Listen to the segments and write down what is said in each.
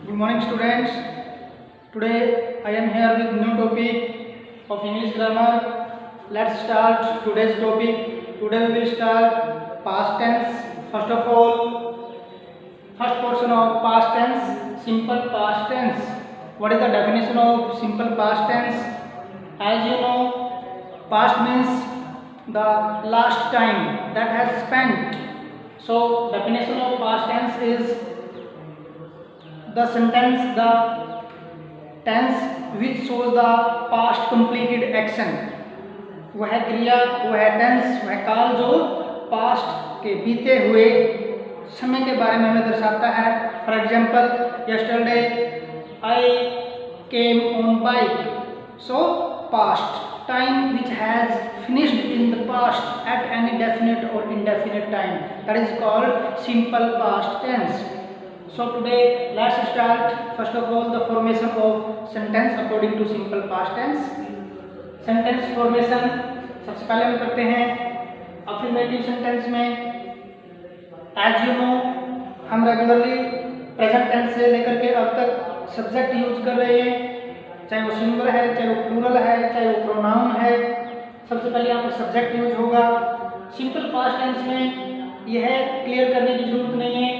Good morning, students. Today I am here with new topic of English grammar. Let's start today's topic. Today we will start past tense. First of all, first portion of past tense, simple past tense. What is the definition of simple past tense? As you know, past means the last time that has spent. So definition of past tense is the sentence, the tense which shows the past completed action. वह क्रिया, वह tense, वह काल जो past के बीते हुए समय के बारे में हमें दर्शाता है. For example, yesterday I came on bike. So past time which has finished in the past at any definite or indefinite time, that is called simple past tense. So today let's start first of all the formation of sentence according to simple past tense. Sentence formation सबसे पहले हम करते हैं affirmative sentence में. as you know हम regularly present tense से लेकर के अब तक सब्जेक्ट यूज कर रहे हैं, चाहे वो सिंगुलर है, चाहे वो प्लूरल है, चाहे वो प्रोनाउन है. सबसे पहले यहाँ पर सब्जेक्ट यूज होगा. सिंपल पास्ट टेंस में यह क्लियर करने की जरूरत नहीं है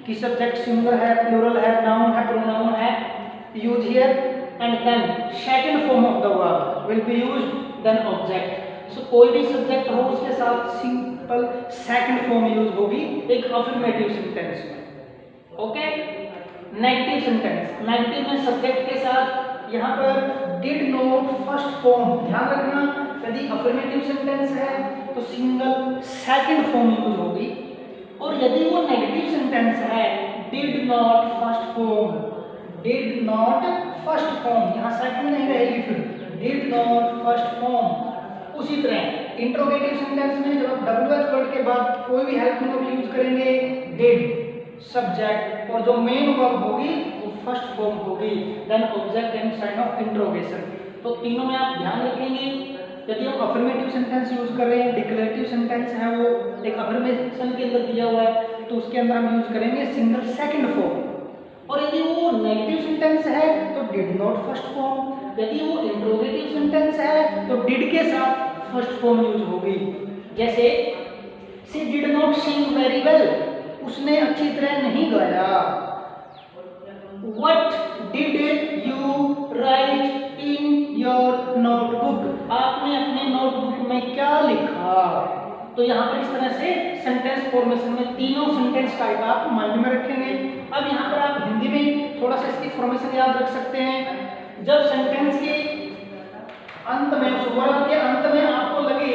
कि सब्जेक्ट सिंगुलर है, प्लूरल है, नाउन है, प्रोनाउन है. Use here and then second form of the verb will be used, then object. So कोई भी सब्जेक्ट हो उसके साथ सिंपल सेकंड फॉर्म यूज होगी एक अफर्मेटिव सेंटेंस में. ओके. नेगेटिव सेंटेंस, नेगेटिव में सब्जेक्ट के साथ यहाँ पर डिड नॉट फर्स्ट फॉर्म. ध्यान रखना, यदि अफर्मेटिव सेंटेंस है तो सिंगल सेकंड फॉर्म यूज होगी, और यदि वो नेगेटिव सेंटेंस है did not first form, did not first form, यहाँ सेकंड नहीं रहेगी, फिर डिड नॉट फर्स्ट फॉर्म. उसी तरह इंट्रोगेटिव सेंटेंस में जब आप WH वर्ड के बाद कोई भी हेल्पिंग वर्ब यूज करेंगे, डिड सब्जेक्ट और जो मेन वर्ब होगी वो फर्स्ट फॉर्म होगी, then object and sign of interrogation. तो तीनों में आप ध्यान रखेंगे. यदि हम अफर्मेटिव सेंटेंस यूज कर रहे हैं, डिक्लेरेटिव सेंटेंस है वो एक अफर्मेशन के अंदर दिया हुआ है, तो उसके अंदर हम यूज करेंगे सिंगल सेकंड फॉर्म. और यदि वो नेगेटिव सेंटेंस है तो डिड नॉट फर्स्ट फॉर्म. यदि वो इंट्रोगेटिव सेंटेंस है तो डिड के साथ फर्स्ट फॉर्म यूज होगी. जैसे she did not Singh very well, उसने अच्छी तरह नहीं गाया. What did you write in your notebook? आपने अपने नोटबुक में क्या लिखा? तो यहाँ पर इस तरह से सेंटेंस फॉर्मेशन में तीनों सेंटेंस टाइप आप माइंड में रखेंगे. अब यहाँ पर आप हिंदी में थोड़ा सा इसकी फॉर्मेशन याद रख सकते हैं. जब सेंटेंस के अंत में, उस वर्ब के अंत में आपको लगे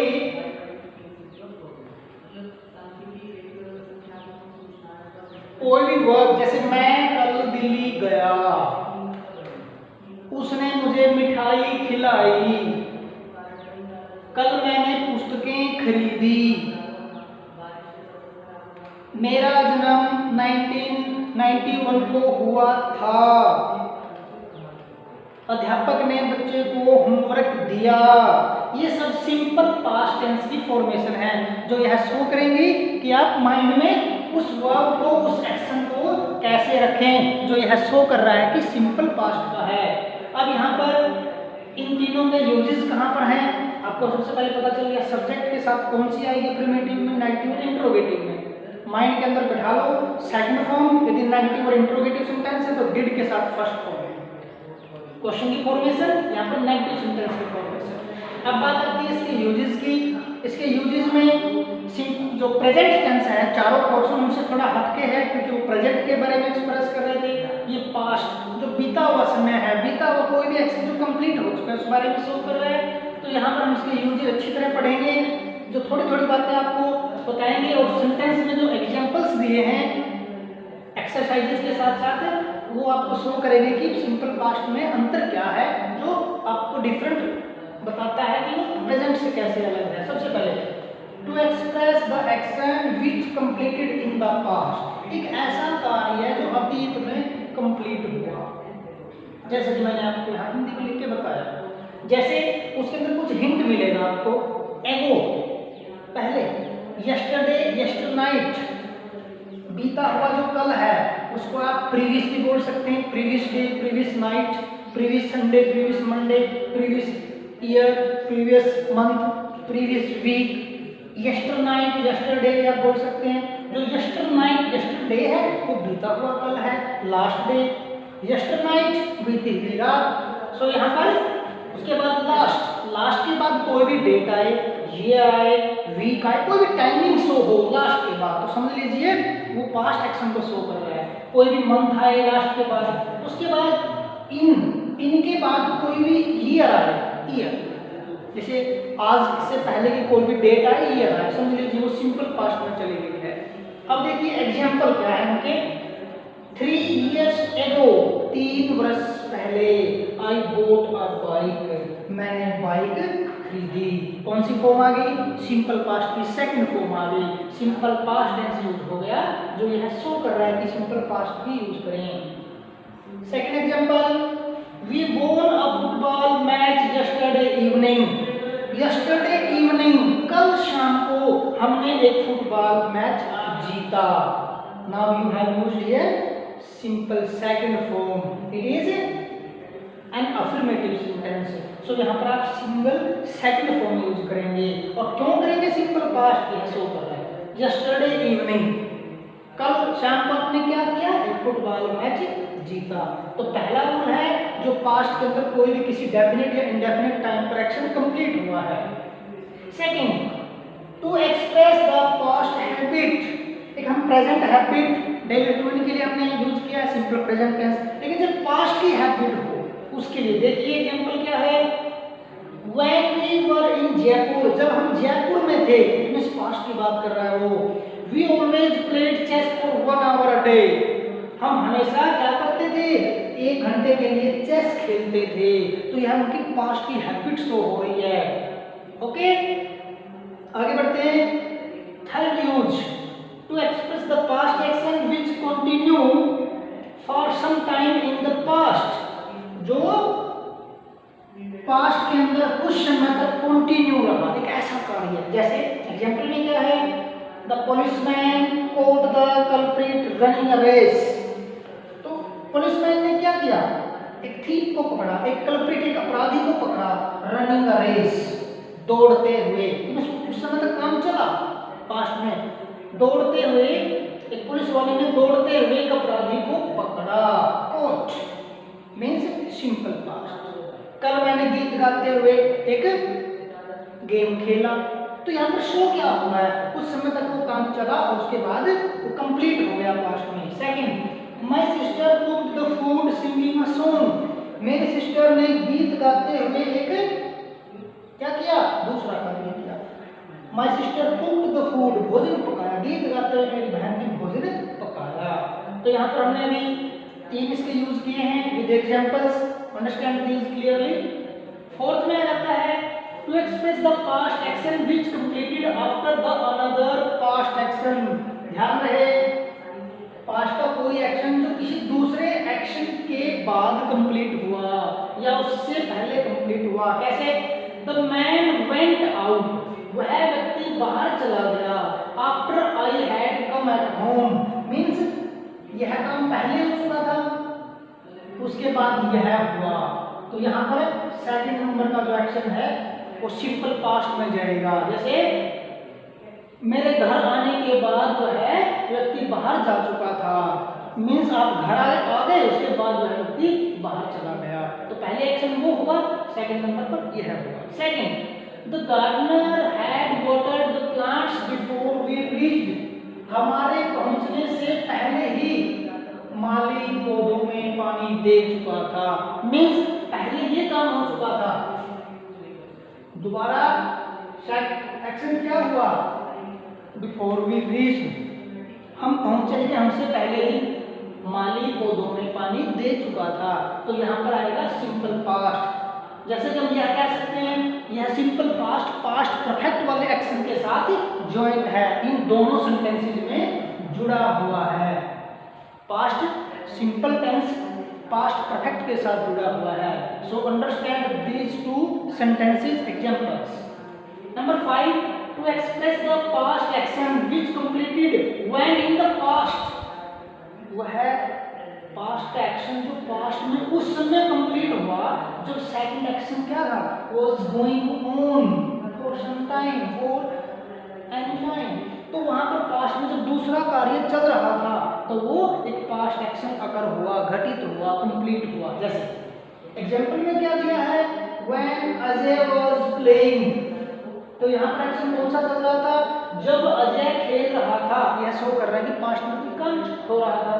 कोई भी वर्ब, जैसे मैं कल दिल्ली गया, उसने मुझे मिठाई खिलाई, कल मैंने पुस्तकें खरीदी, मेरा जन्म 1991 को हुआ था, अध्यापक ने बच्चे को होमवर्क दिया. ये सब सिंपल पास्ट टेंस की फॉर्मेशन है जो यह शो करेंगी कि आप माइंड में उस वर्ब को, उस एक्शन को कैसे रखें जो यह शो कर रहा है कि सिंपल पास्ट का है. अब यहाँ पर इन तीनों के यूजेस कहाँ पर हैं आपको सबसे पहले पता चल गया. सब्जेक्ट के साथ कौन सी आएगी अफर्मेटिव में, नेगेटिव में, इंट्रोगेटिव में. माइंड के अंदर बैठा लो सेकंड फॉर्म. यदि नेगेटिव और इंट्रोगेटिव सेंटेंस है तो डिड के साथ फर्स्ट फॉर्म है. क्वेश्चन की फॉर्मेशन, यहाँ पर नेगेटिव सेंटेंस की फॉर्मेशन. अब बात आती है इसके यूजेस की. इसके यूजेस में जो प्रेजेंट टेंस है, चारों पोर्शन उनसे थोड़ा हटके है क्योंकि वो प्रेजेंट के बारे में एक्सप्रेस कर रहे थे. ये पास्ट जो बीता हुआ समय है, बीता हुआ कोई भी एक्शन जो कंप्लीट हो चुका है उस बारे में शो कर रहे हैं. तो यहाँ पर हम इसके यूजेस अच्छी तरह पढ़ेंगे, जो थोड़ी थोड़ी बातें आपको बताएंगे, और सेंटेंस में जो एग्जाम्पल्स दिए हैं एक्सरसाइजेस के साथ साथ वो आपको शो करेंगे कि सिंपल पास्ट में अंतर क्या है, जो आपको डिफरेंट बताता है कि वो प्रेजेंट से कैसे अलग है. सबसे पहले to express the action which completed in the past, एक ऐसा कार्य है जो अतीत में कंप्लीट हुआ. जैसे कि मैंने आपको यहाँ हिंदी में लिख के बताया, जैसे उसके अंदर कुछ हिंट मिलेगा आपको. एगो पहले, यस्टरडे, यस्टर नाइट, बीता हुआ जो कल उसको आप प्रीवियस भी बोल सकते हैं, previous day, previous night, previous Sunday, previous Monday, previous year, previous month, previous week, yester night, yesterday आप बोल सकते हैं। जो यस्टर नाइट, यस्टरडे है वो बीता हुआ कल है, लास्ट डे। यस्टर नाइट बीती हुई रात। सो यहाँ पर उसके बाद लास्ट के बाद कोई भी डेट आए, ईयर आए, वीक आए, कोई भी टाइमिंग शो हो लास्ट के बाद, तो समझ लीजिए वो पास्ट एक्शन को शो कर रहा है। कोई भी मंथ आए लास्ट के बाद, उसके बाद इनके बाद कोई भी ईयर आए, ईयर जैसे आज से पहले की कोई भी डेट आए, ईयर आए, समझ लीजिए वो सिंपल पास्ट में चली गई है। अब देखिए एग्जाम्पल क्या है उनके। 3 years ago, 3 वर्ष पहले, आई बोट अ बाइक, मैंने बाइक खरीदी। कौन सी फॉर्म आ गई? सिंपल पास्ट की सेकंड फॉर्म आ गई। सिंपल पास्ट टेंस यूज हो गया, जो यह शो कर रहा है कि सिंपल पास्ट भी यूज करें। सेकंड एग्जांपल, वी वोन अ football match yesterday evening. Yesterday evening, कल शाम को हमने एक फुटबॉल मैच जीता। Now you have used here simple second form, it is an affirmative sentence. So यहाँ पर आप सिंगल सेकंड फॉर्म यूज करेंगे। और क्यों करेंगे सिंपल पास्ट? यह शो कर रहा है यस्टरडे इवनिंग, कल शाम को आपने क्या किया? एक फुटबॉल मैच जीता। तो पहला रूल है जो पास्ट के अंदर कोई भी किसी डेफिनेट या इंडेफिनेट टाइम पर एक्शन कंप्लीट हुआ है। Second, to express the past habit, एक हम प्रेजेंट हैबिट डेली रूटीन के लिए हमने यूज किया है सिंपल प्रेजेंट टेंस, लेकिन जब पास्ट की हैबिट हो उसके लिए देखिए एग्जांपल क्या है। व्हेन वी वर इन जयपुर, जब हम जयपुर में थे, मींस पास्ट की बात कर रहा है वो। We always played chess for 1 hour a day, हम हमेशा क्या करते थे? 1 घंटे के लिए चेस खेलते थे। तो यह उनकी पास्ट की हैबिट शो हो रही है। ओके, आगे बढ़ते हैं। Third use, to express the past action which continue for some time in the past, जो पास्ट के अंदर कुछ समय तक कंटिन्यू रहा, एक ऐसा कार्य। जैसे एग्जांपल में क्या है? The policeman caught the culprit running a race, तो पुलिसमैन ने क्या किया? एक थीफ को पकड़ा, एक कल्प्रिट, एक अपराधी को पकड़ा, रनिंग अ रेस, दौड़ते हुए। उस समय तक काम चला पास्ट में, दौड़ते हुए एक पुलिस वाले ने दौड़ते हुए एक अपराधी को पकड़ा। Caught means simple past. कल मैंने गीत गाते हुए एक गेम खेला। तो यहाँ पर शो क्या हुआ है? कुछ समय तक वो काम चला और उसके बाद वो कंप्लीट हो गया पास्ट में। Second, my sister cooked the food singing a song, मेरी सिस्टर ने गीत गाते हुए एक क्या किया? दूसरा कार्य किया। My sister cooked the food, भोजन पकाया, गीत गाते हुए मेरी बहन ने भोजन पकाया। तो यहाँ पर हमने अभी 3 इसके यूज किए हैं with examples, understand these clearly. Fourth में आ जाता है to express the past action which completed after the another past action. ध्यान रहे, पास्ट का कोई एक्शन जो किसी दूसरे एक्शन के बाद कंप्लीट हुआ या उससे पहले कंप्लीट हुआ। कैसे? द मैन वेंट आउट, वह व्यक्ति बाहर चला गया। After I had come at home, means यह काम पहले हो चुका था, उसके बाद यह हुआ। तो यहाँ पर सेकंड नंबर का जो एक्शन है वो सिंपल पास्ट में जाएगा। जैसे मेरे घर आने के बाद वह व्यक्ति बाहर जा चुका था, मीन्स आप घर आ गए, उसके बाद वह व्यक्ति बाहर चला गया। तो पहले एक्शन वो हुआ, सेकंड नंबर पर यह हुआ। Second, The gardener had watered the plants before we reached, हमारे पहुंचने से पहले ही माली पौधों में पानी दे चुका था, मीन्स पहले ये काम हो चुका था। दोबारा एक्शन क्या हुआ? बिफोर वी रीच्ड, हम पहुंचे थे, हमसे पहले ही माली पौधों में पानी दे चुका था। तो यहाँ पर आएगा सिंपल पास्ट। जैसे हम यह कह सकते हैं यह सिंपल पास्ट पास्ट परफेक्ट वाले एक्शन के साथ ज्वाइंट है, इन दोनों सेंटेंसेस में जुड़ा हुआ है। Past simple tense past perfect के साथ जुड़ा हुआ है। So understand these 2 sentences examples. Number 5, to express the past action which completed when in the past, वह पास्ट का एक्शन जो पास्ट में उस समय कंप्लीट हुआ जब सेकंड एक्शन क्या था, was going on for some time, for any time. तो वहां पर पास्ट में जब दूसरा कार्य चल रहा था तो वो एक पास्ट एक्शन अगर हुआ, घटित हुआ, कंप्लीट हुआ। जैसे एग्जांपल में क्या दिया है, व्हेन अजय वाज प्लेइंग, तो यहाँ पर एक्शन कौन सा चल रहा था, जब अजय खेल रहा था। यह शो कर रहा है कि पास्ट में कंट हो रहा था।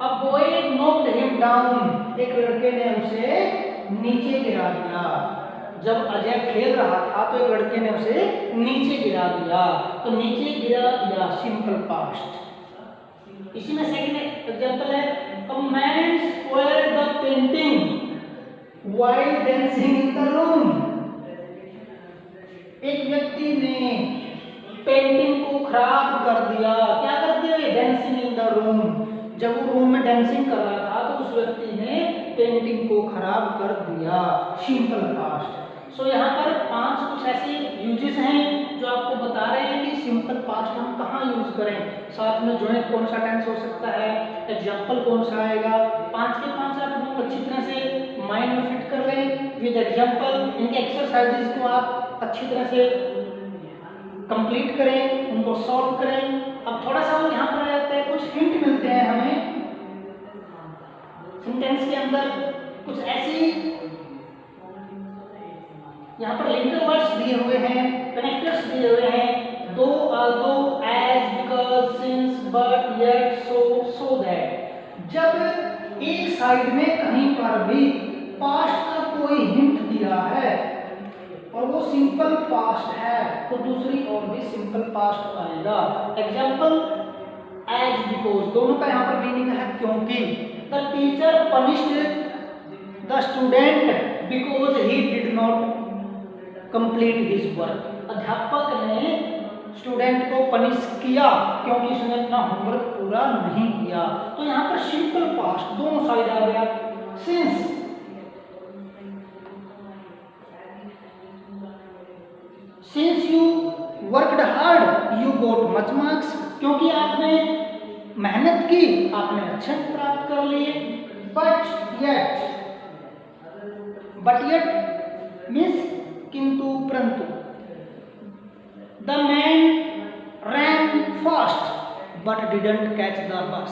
अब बॉय नॉक्ड हिम डाउन, एक लड़के ने उसे नीचे गिरा दिया। जब अजय खेल रहा था तो एक लड़के ने उसे नीचे गिरा दिया, तो नीचे गिरा दिया सिंपल पास्ट। इसी में सेकंड एग्जांपल है, a man spoiled the painting while dancing in the room. एक व्यक्ति ने पेंटिंग को खराब कर दिया। क्या कर दिया, डांसिंग इन द रूम। जब वो रूम में डांसिंग कर रहा था तो उस व्यक्ति ने पेंटिंग को खराब कर दिया, सिंपल पास्ट। सो यहाँ पर 5 कुछ ऐसे यूजेस हैं जो आपको बता रहे हैं कि सिंपल पास्ट हम कहाँ यूज करें। साथ में जो है कौन सा टेंस हो सकता है, एग्जाम्पल कौन सा आएगा। 5 के 5 आप लोग अच्छी तरह से माइंड में फिट कर लें विद एग्जाम्पल। इनके एक्सरसाइजेस को आप अच्छी तरह से कंप्लीट करें, उनको सॉल्व करें। अब थोड़ा सा यहाँ पर आ जाता है, कुछ हिंट मिलते हैं हमें सेंटेंस के अंदर। कुछ ऐसी यहाँ पर लिंकर वर्ड्स दिए हुए हैं, कनेक्टर्स दिए हुए हैं, दो, although, as, because, since, but, yet, so that। जब एक साइड में कहीं पर भी पास्ट का कोई हिंट दिया है और वो सिंपल पास्ट है तो दूसरी और भी सिंपल पास्ट आएगा। एग्जाम्पल एज, बिकॉज, दोनों का यहाँ पर मीनिंग है क्योंकि। The teacher punished the student because he did not complete his work. अध्यापक ने स्टूडेंट को पनिश किया क्योंकि उसने अपना होमवर्क पूरा नहीं किया। तो यहाँ पर सिंपल पास्ट दोनों साइड आ गया। Since, since you worked hard you got much marks, क्योंकि आपने मेहनत की आपने अच्छे अंक प्राप्त कर लिए। बट येट मीन्स किंतु परंतु। The man ran fast but didn't catch the bus,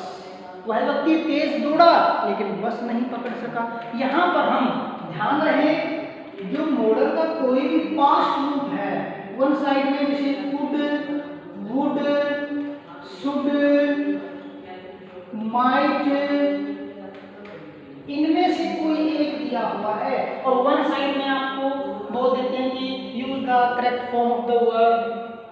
वह व्यक्ति तेज दौड़ा लेकिन बस नहीं पकड़ सका। यहाँ पर हम ध्यान रहे जो मॉडल का कोई भी पास्ट रूप है, वन साइड में जैसे कुड, वुड, शुड, माइट, इनमें से कोई एक दिया हुआ है और वन साइड में आपको बोल देते हैं कि use the correct form of the word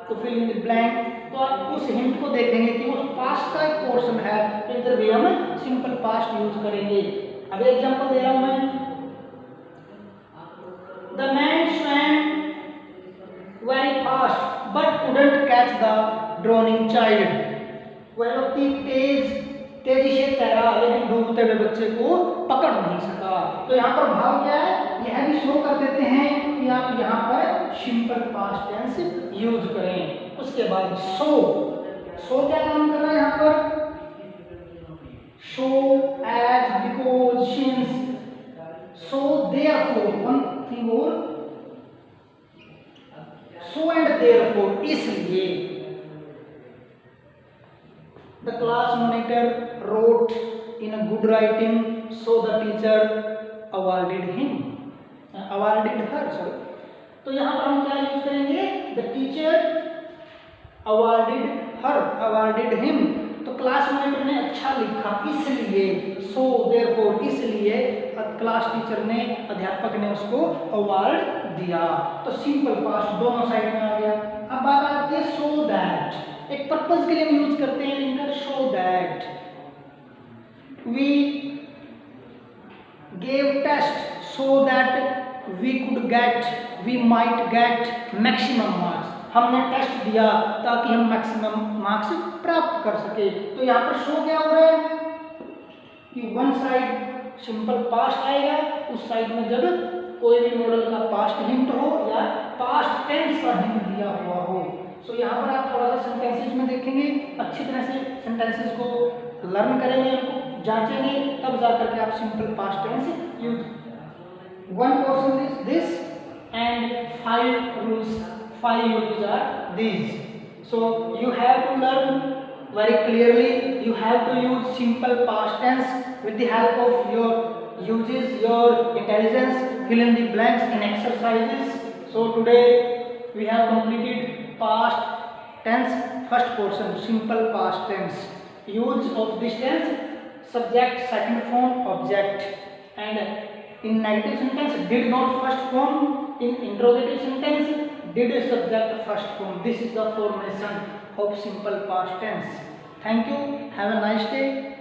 to fill in the blank. तो आप उस हिंट को देखेंगे कि वो पास्ट का एक पोर्शन है, तो इधर भी हम सिंपल पास्ट यूज करेंगे। अब एग्जांपल दे रहा हूं मैं, the man swum very fast but couldn't catch the droning child. वह व्यक्ति तेजी से तैरा लेकिन डूबते हुए बच्चे को पकड़ नहीं सका। तो यहाँ पर भाव क्या है, यह भी शो कर देते हैं कि आप यहाँ पर सिंपल पास्ट टेंस यूज करें। उसके बाद सो क्या काम कर रहा है यहाँ पर, so, as, because, since, so, therefore, one thing और, सो एंड देयरफॉर, इसलिए। The class monitor wrote in a good writing, so the teacher awarded her. Sorry. तो यहाँ पर हम क्या यूज करेंगे, the teacher awarded him। तो क्लास मॉनिटर ने अच्छा लिखा इसलिए, so therefore इसलिए क्लास टीचर ने, अध्यापक ने उसको अवार्ड दिया। तो सिंपल पास्ट दोनों साइड में आ गया। अब बात आती है so that, एक पर्पस के लिए हम यूज करते हैं linker, so that we gave test so that we could get, we might get maximum marks. हमने टेस्ट दिया ताकि हम मैक्सिमम मार्क्स प्राप्त कर सके। तो यहाँ पर शो क्या हो रहा है कि वन साइड सिंपल पास्ट आएगा, उस साइड में जब कोई भी मॉडल का पास्ट हिंट हो या पास्ट टेंस का हिंट दिया हुआ हो। सो यहाँ पर आप थोड़ा सा सेंटेंसेस में देखेंगे, अच्छी तरह से सेंटेंसेस को लर्न करेंगे, जांचेंगे तब जा करके आप simple past tense use. One portion is this and 5 rules, 5 uses are these. So you have to learn very clearly. You have to use simple past tense with the help of your uses, your intelligence. Fill in the blanks in exercises. So today we have completed past tense first portion, simple past tense. Use of this tense: subject, second form, object. And in negative sentence, did not first form. In interrogative sentence, did subject first form. This is the formation of simple past tense. Thank you. Have a nice day.